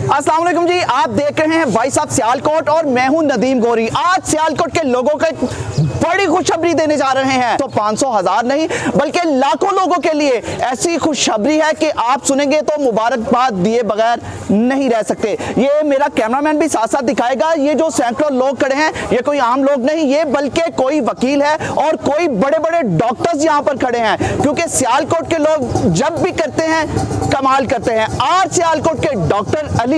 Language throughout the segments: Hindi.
अस्सलाम वालेकुम जी, आप देख रहे हैं भाई साहब सियालकोट और मैं हूं नदीम गोरी। आज सियालकोट के लोगों को बड़ी खुशखबरी देने जा रहे हैं। तो 500,000 नहीं बल्कि लाखों लोगों के लिए ऐसी खुशखबरी है कि आप सुनेंगे तो मुबारकबाद दिए बगैर नहीं रह सकते। ये मेरा कैमरामैन भी साथ साथ दिखाएगा। ये जो सैकड़ों लोग खड़े हैं ये कोई आम लोग नहीं, ये बल्कि कोई वकील है और कोई बड़े बड़े डॉक्टर्स यहाँ पर खड़े हैं, क्योंकि सियालकोट के लोग जब भी करते हैं कमाल करते हैं। आज सियालकोट के डॉक्टर अली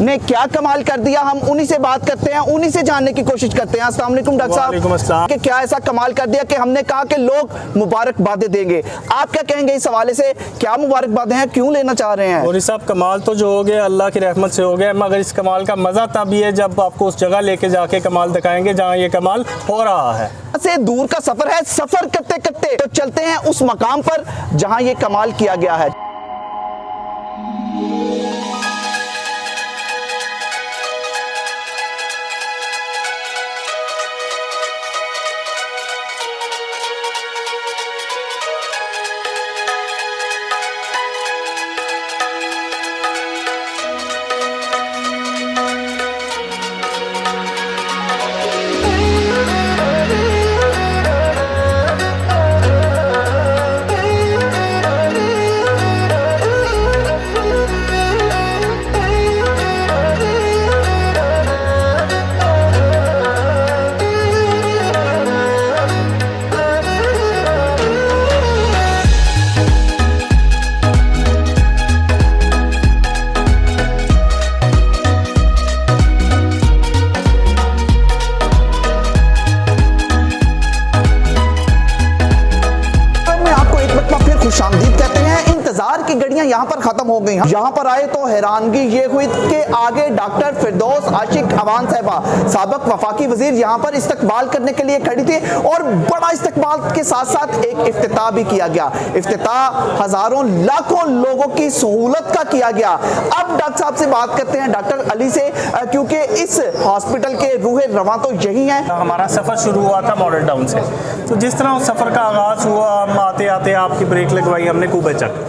ने क्या कमाल कर दिया, हम उन्हीं से बात करते हैं, उन्हीं से जानने की कोशिश करते हैं। अस्सलाम वालेकुम डॉक्टर साहब, कि क्या ऐसा कमाल कर दिया कि हमने कहा कि लोग मुबारकबादें देंगे। आप क्या कहेंगे इस हवाले से, क्या मुबारकबादें हैं, क्यों लेना चाह रहे हैं? और साहब कमाल तो जो हो गया अल्लाह की रहमत से हो गया, मगर इस कमाल का मज़ा तभी है जब आपको उस जगह लेके जाके कमाल दिखाएंगे जहाँ ये कमाल हो रहा है। से दूर का सफर है, सफर करते करते तो चलते हैं उस मकाम पर जहाँ ये कमाल किया गया है। खुशामदीद कहते हैं। इंतजार की घड़ियां यहां पर खत्म हो गई। यहां पर आए तो हैरानगी ये हुई कि आगे डॉक्टर फिरदौस आशिक अवान साहिबा साबिक वफाकी वजीर यहां पर इस्तकबाल करने के लिए खड़ी थी और बड़ा इस्तकबाल के साथ साथ एक इफ्तिताह भी किया गया। इफ्तिताह हजारों लाखों लोगों की सहूलत का किया गया। अब डॉक्टर साहब से बात करते हैं, डॉक्टर अली से, क्योंकि इस हॉस्पिटल के रूह रवां तो यही है। हमारा सफ़र शुरू हुआ था मॉडल टाउन से, तो जिस तरह उस सफ़र का आगाज़ हुआ, हम आते आते आपकी ब्रेक लगवाई हमने कुबेचक।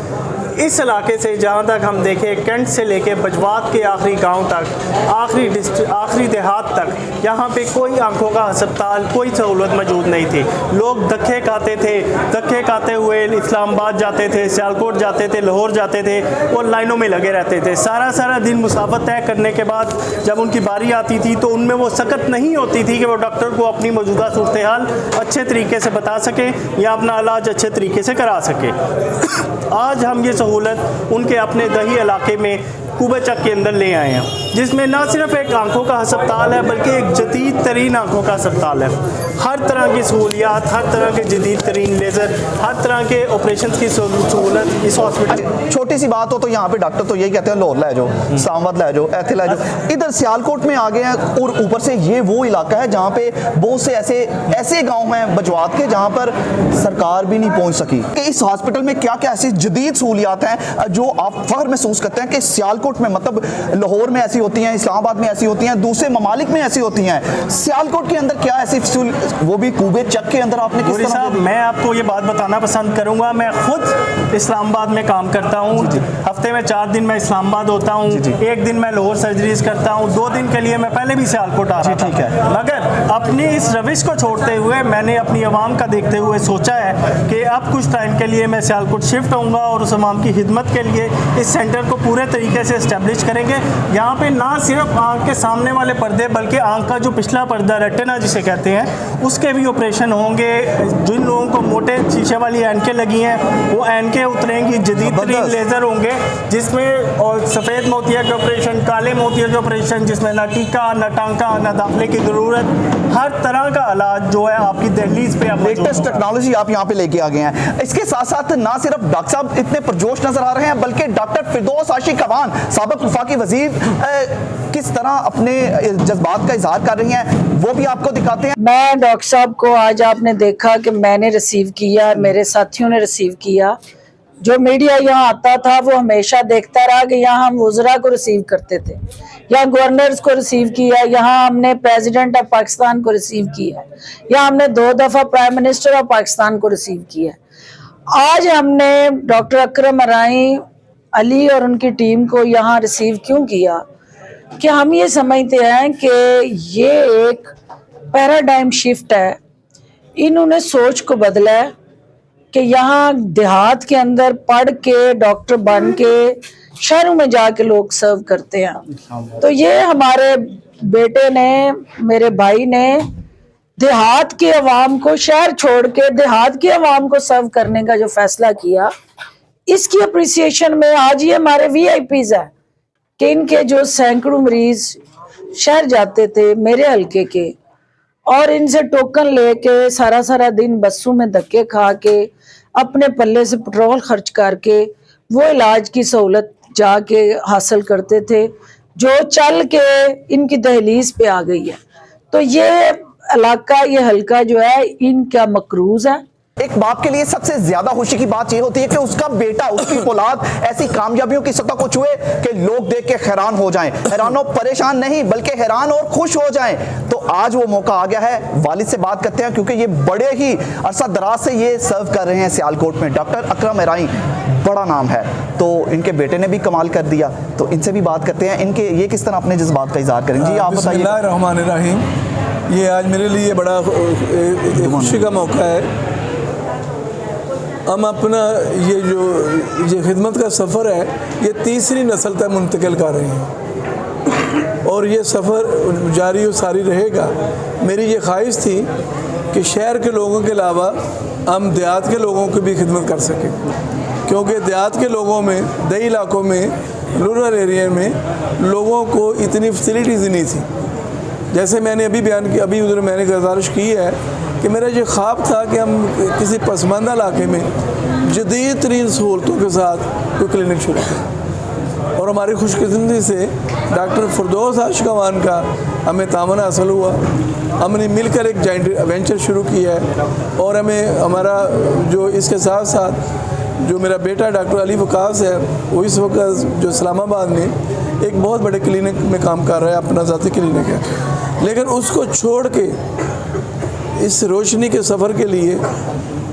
इस इलाके से जहाँ तक हम देखें कैंट से लेके बजवात के आखिरी गांव तक, आखिरी देहात तक, यहाँ पे कोई आंखों का अस्पताल, कोई सहूलत मौजूद नहीं थी। लोग धक्के खाते थे, धक्के खाते हुए इस्लामाबाद जाते थे, सियालकोट जाते थे, लाहौर जाते थे और लाइनों में लगे रहते थे। सारा दिन मुसाफत तय करने के बाद जब उनकी बारी आती थी तो उनमें वो सकत नहीं होती थी कि वो डॉक्टर को अपनी मौजूदा सूरत हाल अच्छे तरीके से बता सके या अपना इलाज अच्छे तरीके से करा सके। आज हम ये सहूलत उनके अपने दही इलाके में कुबेचक के अंदर ले आए हैं, जिसमें ना सिर्फ एक आंखों का अस्पताल है बल्कि एक जदीद तरीन आंखों का अस्पताल है। हर तरह की सहूलियात, हर तरह के जदीद तरीन लेज़र, हर तरह के ऑपरेशन की सहूलत इस हॉस्पिटल। छोटी सी बात हो तो यहाँ पे डॉक्टर तो यही कहते हैं लाहौर ले जाओ, सामवद ले जाओ, ऐथे ले जाओ। इधर सियालकोट में आ गए हैं और ऊपर से ये वो इलाका है जहाँ पे बहुत से ऐसे गाँव हैं बजवात के जहाँ पर सरकार भी नहीं पहुँच सकी। कि इस हॉस्पिटल में क्या क्या ऐसी जदीद सहूलियात हैं जो आप फख्र महसूस करते हैं कि सियालकोट में, मतलब लाहौर में ऐसी होती हैं, इस्लामाबाद में ऐसी होती हैं, दूसरे ममालिक में ऐसी होती हैं, सियालकोट के अंदर क्या ऐसी, वो भी कुबेचक के अंदर आपने किस तरह? साहब मैं आपको ये बात बताना पसंद करूंगा, मैं खुद इस्लामाबाद में काम करता हूँ। हफ्ते में 4 दिन मैं इस्लामाबाद होता हूँ, एक दिन मैं लाहौर सर्जरीज करता हूँ, 2 दिन के लिए मैं पहले भी सियालकोट आ रहा था। ठीक है, मगर अपनी इस रविश को छोड़ते हुए मैंने अपनी आवाम का देखते हुए सोचा है कि अब कुछ टाइम के लिए मैं सियालकोट शिफ्ट होऊंगा और उस आवाम की खिदमत के लिए इस सेंटर को पूरे तरीके से इस्टेब्लिश करेंगे। यहाँ पे ना सिर्फ आँख के सामने वाले पर्दे बल्कि आँख का जो पिछला पर्दा रेटिना जिसे कहते हैं उसके भी ऑपरेशन होंगे। जिन लोगों को मोटे शीशे वाली ऐनकें लगी हैं वो ऐनकें उतरेंगी, जदीद तरीन लेज़र होंगे जिसमें और सफ़ेद मोतिया के ऑपरेशन, काले मोतिया के ऑपरेशन जिसमें ना टीका, ना टांका, ना दाखिले की ज़रूरत, हर तरह का इलाज जो है आपकी दहलीज पे लेटेस्ट टेक्नोलॉजी आप यहाँ पे लेके आ गए हैं। इसके साथ साथ ना सिर्फ डॉक्टर साहब इतने पुरजोश नजर आ रहे हैं बल्कि डॉक्टर फिरदौस आशिक अवान साबिक वफाकी वजीर किस तरह अपने जज्बात का इजहार कर रही हैं वो भी आपको दिखाते हैं। मैं डॉक्टर साहब को आज आपने देखा कि मैंने रिसीव किया, मेरे साथियों ने रिसीव किया। जो मीडिया यहाँ आता था वो हमेशा देखता रहा कि यहाँ हम वज़रा को रिसीव करते थे, यहाँ गवर्नर्स को रिसीव किया, यहाँ हमने प्रेसिडेंट ऑफ पाकिस्तान को रिसीव किया, यहाँ हमने 2 दफ़ा प्राइम मिनिस्टर ऑफ पाकिस्तान को रिसीव किया। आज हमने डॉक्टर अकरम अराई अली और उनकी टीम को यहाँ रिसीव क्यों किया कि हम ये समझते हैं कि ये एक पैराडाइम शिफ्ट है। इन्होंने सोच को बदला है कि यहाँ देहात के अंदर पढ़ के डॉक्टर बन के शहरों में जाके लोग सर्व करते हैं। तो ये हमारे बेटे ने, मेरे भाई ने देहात के अवाम को, शहर छोड़ के देहात के अवाम को सर्व करने का जो फैसला किया, इसकी अप्रिसिएशन में आज ये हमारे VIPs है कि इनके जो सैकड़ों मरीज शहर जाते थे मेरे हल्के के, और इनसे टोकन लेके सारा सारा दिन बसों में धक्के खा के अपने पल्ले से पेट्रोल खर्च करके वो इलाज की सहूलत जाके हासिल करते थे, जो चल के इनकी दहलीज पे आ गई है। तो ये इलाका, ये हल्का जो है इनका मकरूज है। एक बाप के लिए सबसे ज्यादा खुशी की बात यह होती है कि उसका बेटा, उसकी औलाद ऐसी कामयाबियों की सतह को छुए कि लोग देख के हैरान हो जाएं। हैरान और परेशान नहीं, बल्कि हैरान और खुश हो जाएं। तो आज वो मौका आ गया है। वालिद से बात करते हैं, क्योंकि ये बड़े ही अरसा दराज से ये सर्व कर रहे हैं सियालकोट में। डॉक्टर अकरम एराई बड़ा नाम है, तो इनके बेटे ने भी कमाल कर दिया। तो इनसे भी बात करते हैं, इनके ये किस तरह अपने जज्बात का इजहार करेंगे। जी आप बताइए। बिस्मिल्लाहिर्रहमानिर्रहीम। ये आज मेरे लिए बड़ा खुशी का मौका है। हम अपना ये खिदमत का सफ़र है, ये तीसरी नस्ल तक मुंतकिल कर रहे हैं और ये सफ़र जारी और सारी रहेगा। मेरी ये ख्वाहिश थी कि शहर के लोगों के अलावा हम देहात के लोगों की भी खिदमत कर सकें, क्योंकि देहात के लोगों में, दही इलाकों में, रूरल एरिया में लोगों को इतनी फैसिलिटीज़ नहीं थी। जैसे मैंने अभी बयान किया, अभी उधर मैंने गुजारिश की है कि मेरा ये ख्वाब था कि हम किसी पसमानदा इलाके में जदीद तरीन सहूलतों के साथ कोई क्लिनिक शुरू करें, और हमारी खुशकिस्मती से डॉक्टर फिरदौस आशिकवान का हमें तामन हासिल हुआ। हमने मिलकर एक जॉइंट वेंचर शुरू किया है, और हमें हमारा जो इसके साथ साथ जो मेरा बेटा डॉक्टर अली वकास है, वो इस वक्त जो इस्लामाबाद में एक बहुत बड़े क्लिनिक में काम कर रहा है, अपना ज़ाती क्लिनिक है, लेकिन उसको छोड़ के इस रोशनी के सफ़र के लिए,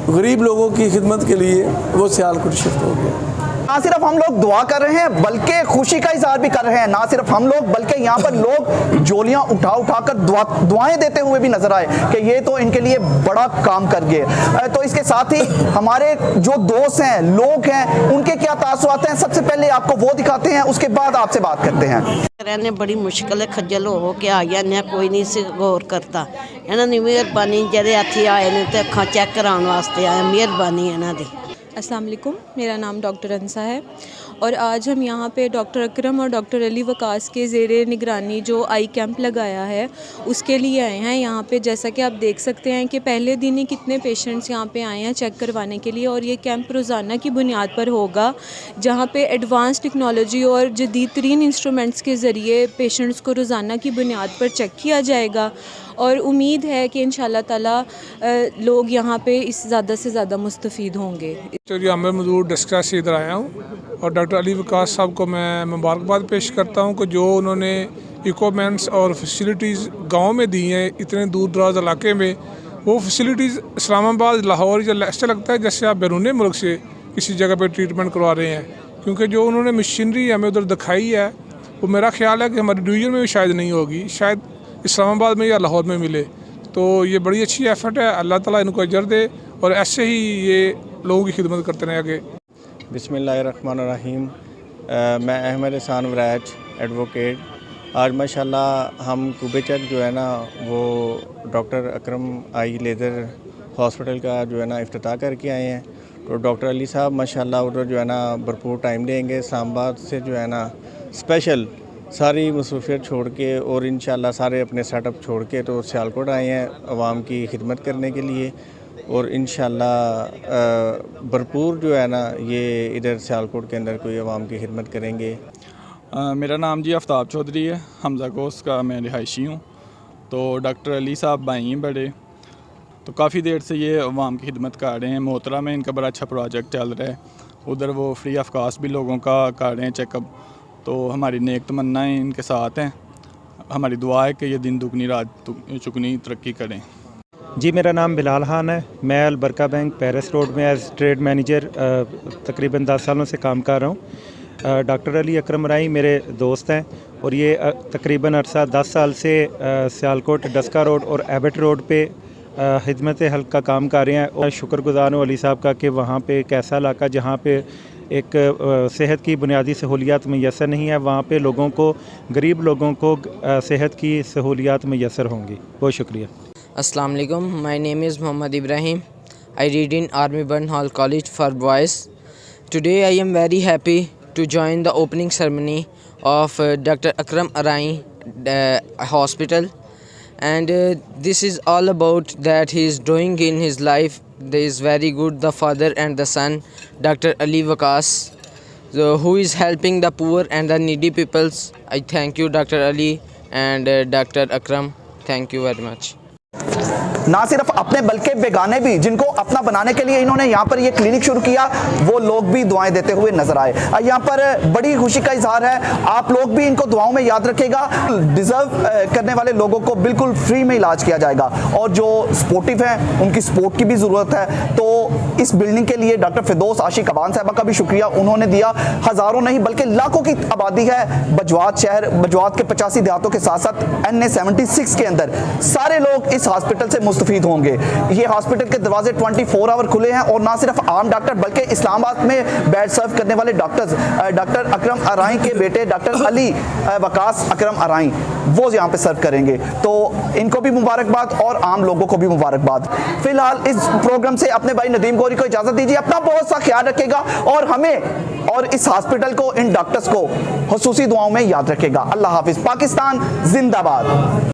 गरीब लोगों की खिदमत के लिए वो सियालकोट शिफ्ट हो गया। ना सिर्फ हम लोग दुआ कर रहे हैं, बल्कि खुशी का इजहार भी कर रहे हैं। ना सिर्फ हम लोग, बल्कि यहाँ पर लोग जोलियाँ उठा उठा कर दुआएं देते हुए भी नजर आए कि ये तो इनके लिए बड़ा काम कर गए। तो इसके साथ ही हमारे जो दोस्त हैं, लोग हैं, उनके क्या तासुरात हैं, सबसे पहले आपको वो दिखाते हैं, उसके बाद आपसे बात करते हैं। रहने बड़ी मुश्किल है, खज्जल हो के आ गया, कोई नहीं से गौर करता। इन्हों की मेहरबानी, जरे हाथी आए ने तो अखा चेक कराने वास्ते आए, मेहरबानी इन्हों की। अस्सलाम वालेकुम, मेरा नाम डॉक्टर अंसा है और आज हम यहाँ पे डॉक्टर अकरम और डॉक्टर अली वकास के ज़ेरे निगरानी जो आई कैंप लगाया है उसके लिए आए हैं यहाँ पे। जैसा कि आप देख सकते हैं कि पहले दिन ही कितने पेशेंट्स यहाँ पे आए हैं चेक करवाने के लिए, और ये कैंप रोज़ाना की बुनियाद पर होगा, जहाँ पे एडवांस टेक्नोलॉजी और जदीद तरीन इंस्ट्रूमेंट्स के ज़रिए पेशेंट्स को रोज़ाना की बुनियाद पर चेक किया जाएगा। और उम्मीद है कि इंशाल्लाह ताला लोग यहाँ पे इस ज़्यादा से ज़्यादा मुस्तफ़ीद होंगे। चौधरी आमिर मजदूर डिस्ट्रिक्ट से इधर आया हूँ और डॉक्टर अली वकास साहब को मैं मुबारकबाद पेश करता हूँ कि जो उन्होंने इक्विपमेंट्स और फैसिलिटीज़ गांव में दी हैं, इतने दूर दराज इलाके में, वो फैसिलिटीज़ इस्लामाबाद, लाहौर या ऐसा लगता है जैसे आप बैरून मुल्क से किसी जगह पर ट्रीटमेंट करवा रहे हैं, क्योंकि जो उन्होंने मशीनरी हमें उधर दिखाई है वो मेरा ख्याल है कि हमारे डिवीज़न में भी शायद नहीं होगी, शायद इस्लामाबाद में या लाहौर में मिले। तो ये बड़ी अच्छी एफर्ट है, अल्लाह ताला इनको अजर दे और ऐसे ही ये लोगों की खिदमत करते रहें आगे। बिस्मिल्लाहिर्रहमानिर्रहीम। मैं अहमद एहसान वराज एडवोकेट। आज माशाल्लाह हम कुबेचक जो है ना वो डॉक्टर अकरम आई लेज़र हॉस्पिटल का जो है ना इफ्तिताह करके आए हैं। तो डॉक्टर अली साहब माशाल्लाह उधर जो है ना भरपूर टाइम देंगे, इस्लामाबाद से जो है ना स्पेशल सारी मसरूफियत छोड़ के और इंशाल्लाह सारे अपने सेटअप छोड़ के तो सियालकोट आए हैं आवाम की खिदमत करने के लिए, और इंशाल्लाह भरपूर जो है ना ये इधर सियालकोट के अंदर कोई आवाम की खिदमत करेंगे। मेरा नाम जी आफ्ताब चौधरी है, हमजा कोस्ट का मैं रिहायशी हूँ। तो डॉक्टर अली साहब भाई हैं बड़े, तो काफ़ी देर से ये आवाम की खिदमत कर रहे हैं। मोहतरा में इनका बड़ा अच्छा प्रोजेक्ट चल रहा है, उधर वो फ्री ऑफ कास्ट भी लोगों का कर रहे हैं चेकअप। तो हमारी नेक तमन्नाएँ इनके साथ हैं, हमारी दुआ है कि ये दिन दुगनी रात चुगनी तरक्की करें। जी मेरा नाम बिलाल खान है, मैं अलबरका बैंक पेरिस रोड में एज ट्रेड मैनेजर तकरीबन 10 सालों से काम कर रहा हूँ। डॉक्टर अली अकरम राई मेरे दोस्त हैं और ये तकरीबन अरसा 10 साल से सियालकोट डस्का रोड और एबट रोड पे खिदमत हल्क का काम कर रहे हैं। और शुक्रगुजार हूँ अली साहब का कि वहाँ पे एक ऐसा इलाका जहाँ पे एक सेहत की बुनियादी सहूलियात मैसर नहीं है, वहाँ पे लोगों को, गरीब लोगों को सेहत की सहूलियात मैसर होंगी। बहुत शुक्रिया। अस्सलाम वालेकुम, my name is Mohammed Ibrahim. I read in Army Burnhall College for Boys. Today I am very happy to join the opening ceremony of Dr. Akram Arai Hospital, and this is all about that he is doing in his life. There is very good, the father and the son, Dr. Ali Waqas, who is helping the poor and the needy peoples. I thank you Dr. Ali and Dr. Akram. Thank you very much. ना सिर्फ अपने बल्कि बेगाने भी जिनको अपना बनाने के लिए इन्होंने यहाँ पर ये क्लिनिक शुरू किया, वो लोग भी दुआएं देते हुए नजर आए। यहाँ पर बड़ी खुशी का इजहार है, आप लोग भी इनको दुआओं में याद रखिएगा। डिजर्व करने वाले लोगों को बिल्कुल फ्री में इलाज किया जाएगा और जो सपोर्टिव हैं उनकी सपोर्ट की भी ज़रूरत है। तो इस बिल्डिंग के लिए डॉक्टर फिरदौस आशिक अबान साहबा का भी शुक्रिया, उन्होंने दिया। हज़ारों नहीं बल्कि लाखों की आबादी है बजवात शहर, बजवात के 85 देहातों के साथ साथ NA 76 के अंदर सारे लोग इस हॉस्पिटल से मुस्तफीद होंगे। ये हॉस्पिटल के दरवाजे 24 आवर खुले हैं और ना सिर्फ आम डॉक्टर बल्कि इस्लामाबाद में बेड सर्व करने वाले डॉक्टर्स, डॉक्टर अकरम अराई के बेटे डॉक्टर अली वकास अकरम अराई, वो यहाँ पे सर्व करेंगे। तो इनको भी मुबारकबाद और आम लोगों को भी मुबारकबाद। फिलहाल इस प्रोग्राम से अपने भाई नदीम गौरी को इजाज़त दीजिए। अपना बहुत सा ख्याल रखेगा और हमें और इस हॉस्पिटल को, इन डॉक्टर्स को खुसूसी दुआओं में याद रखेगा। अल्लाह हाफिज़। पाकिस्तान जिंदाबाद।